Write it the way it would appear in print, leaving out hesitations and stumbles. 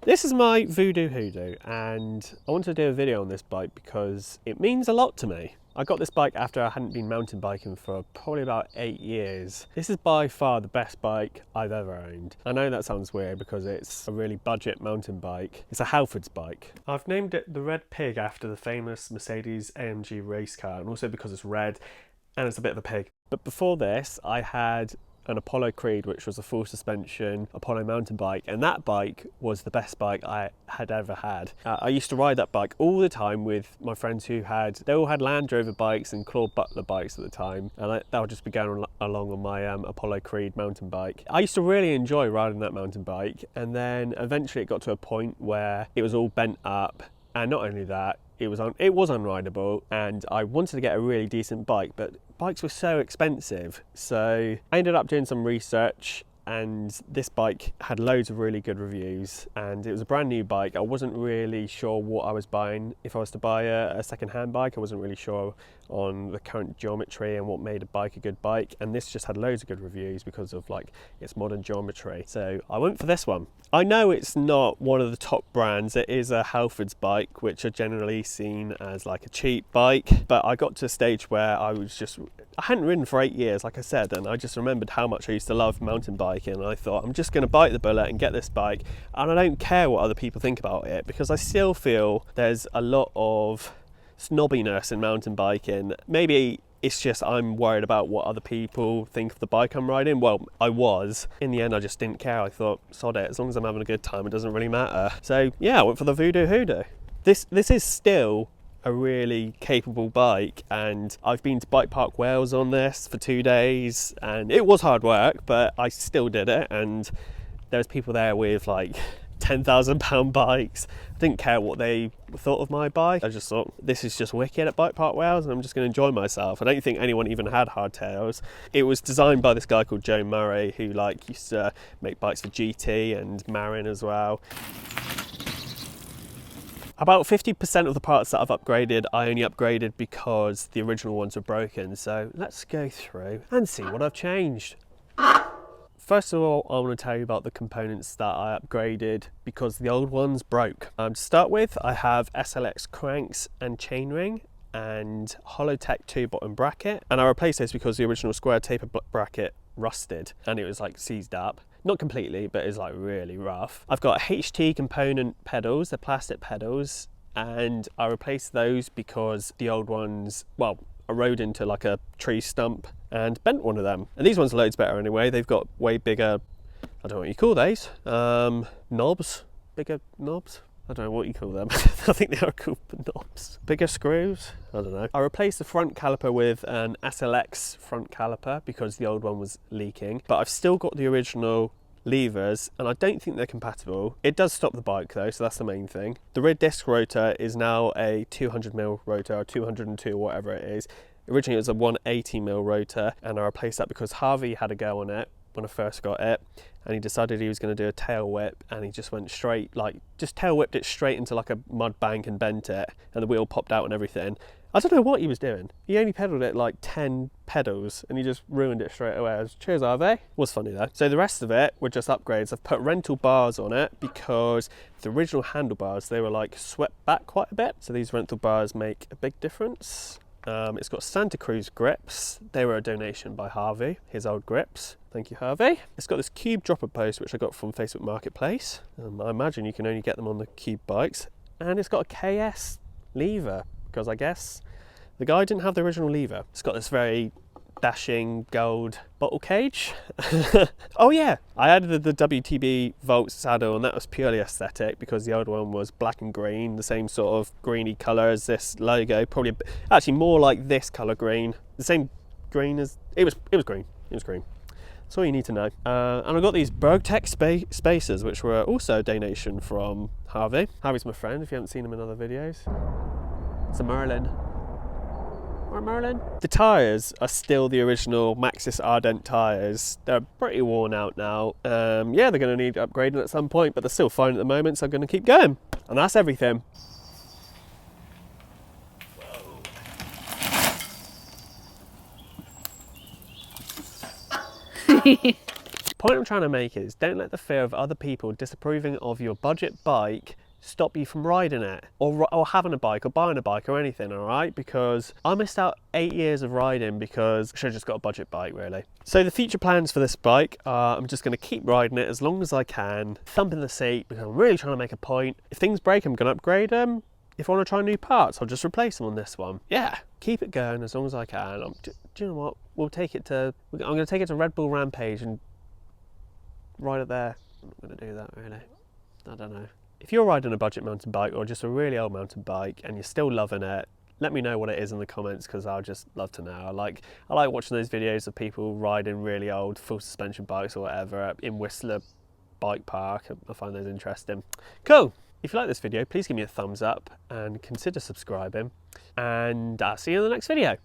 This is my Voodoo Hoodoo, and I wanted to do a video on this bike because it means a lot to me. I got this bike after I hadn't been mountain biking for probably about 8 years. This is by far the best bike I've ever owned. I know that sounds weird because it's a really budget mountain bike. It's a Halford's bike. I've named it the Red Pig after the famous Mercedes AMG race car, and also because it's red and it's a bit of a pig. But before this, I had an Apollo Creed, which was a full suspension Apollo mountain bike, and that bike was the best bike I had ever had. I used to ride that bike all the time with my friends who they all had Land Rover bikes and Claude Butler bikes at the time, and that would just be going along on my Apollo Creed mountain bike. I used to really enjoy riding that mountain bike, and then eventually it got to a point where it was all bent up, and not only that, it was unrideable, and I wanted to get a really decent bike, but bikes were so expensive. So I ended up doing some research, and this bike had loads of really good reviews, and it was a brand new bike. I wasn't really sure what I was buying. If I was to buy a second-hand bike, I wasn't really sure on the current geometry and what made a bike a good bike, and this just had loads of good reviews because of like its modern geometry. So I went for this one. I know it's not one of the top brands. It is a Halford's bike, which are generally seen as like a cheap bike, but I got to a stage where I hadn't ridden for 8 years, like I said, and I just remembered how much I used to love mountain biking, and I thought, I'm just going to bite the bullet and get this bike, and I don't care what other people think about it, because I still feel there's a lot of snobbiness in mountain biking. Maybe it's just I'm worried about what other people think of the bike I'm riding. Well, I was. In the end, I just didn't care. I thought, sod it, as long as I'm having a good time, it doesn't really matter. So yeah, I went for the Voodoo Hoodoo. This is still a really capable bike, and I've been to Bike Park Wales on this for 2 days, and it was hard work, but I still did it, and there's people there with like £10,000 bikes. I didn't care what they thought of my bike. I just thought, this is just wicked at Bike Park Wales, and I'm just going to enjoy myself. I don't think anyone even had hardtails. It was designed by this guy called Joe Murray, who like used to make bikes for GT and Marin as well. About 50% of the parts that I've upgraded, I only upgraded because the original ones were broken. So let's go through and see what I've changed. First of all, I want to tell you about the components that I upgraded because the old ones broke. To start with, I have SLX cranks and chainring and Hollowtech 2 bottom bracket, and I replaced this because the original square taper bracket rusted and it was like seized up. Not completely, but it's like really rough. I've got HT component pedals, the plastic pedals, and I replaced those because the old ones, well, I rode into like a tree stump and bent one of them. And these ones are loads better anyway. They've got way bigger, I don't know what you call those, knobs, bigger knobs. I don't know what you call them. I think they are called knobs. Bigger screws? I don't know. I replaced the front caliper with an SLX front caliper because the old one was leaking, but I've still got the original levers, and I don't think they're compatible. It does stop the bike though, so that's the main thing. The rear disc rotor is now a 200mm rotor, or 202 or whatever it is. Originally it was a 180mm rotor, and I replaced that because Harvey had a go on it when I first got it, and he decided he was going to do a tail whip, and he just went straight, like just tail whipped it straight into like a mud bank and bent it, and the wheel popped out and everything. I don't know what he was doing. He only pedalled it like 10 pedals and he just ruined it straight away. I was, cheers Harvey. Was funny though. So the rest of it were just upgrades. I've put rental bars on it because the original handlebars, they were like swept back quite a bit. So these rental bars make a big difference. It's got Santa Cruz grips. They were a donation by Harvey, his old grips. Thank you, Harvey. It's got this Cube dropper post, which I got from Facebook Marketplace. I imagine you can only get them on the Cube bikes. And it's got a KS lever, because I guess the guy didn't have the original lever. It's got this very dashing gold bottle cage. Oh yeah, I added the WTB Volt saddle, and that was purely aesthetic because the old one was black and green, the same sort of greeny colour as this logo, probably actually more like this colour green. The same green as, it was green. That's all you need to know. And I got these Bergtech spacers, which were also a donation from Harvey. Harvey's my friend, if you haven't seen him in other videos. It's a Merlin. Or Merlin. The tyres are still the original Maxxis Ardent tyres. They're pretty worn out now. Yeah, they're going to need upgrading at some point, but they're still fine at the moment, so I'm going to keep going. And that's everything. point I'm trying to make is don't let the fear of other people disapproving of your budget bike stop you from riding it or having a bike or buying a bike or anything, all right? Because I missed out 8 years of riding because I should have just got a budget bike, really. So the future plans for this bike are I'm just going to keep riding it as long as I can, thumping the seat because I'm really trying to make a point. If things break, I'm going to upgrade them. If I want to try new parts, I'll just replace them on this one. Yeah, keep it going as long as I can. Do you know what? I'm going to take it to Red Bull Rampage and ride it there. I'm not going to do that, really. I don't know. If you're riding a budget mountain bike or just a really old mountain bike and you're still loving it, let me know what it is in the comments because I'll just love to know. I like watching those videos of people riding really old full suspension bikes or whatever in Whistler Bike Park. I find those interesting. Cool. If you like this video, please give me a thumbs up and consider subscribing, and I'll see you in the next video.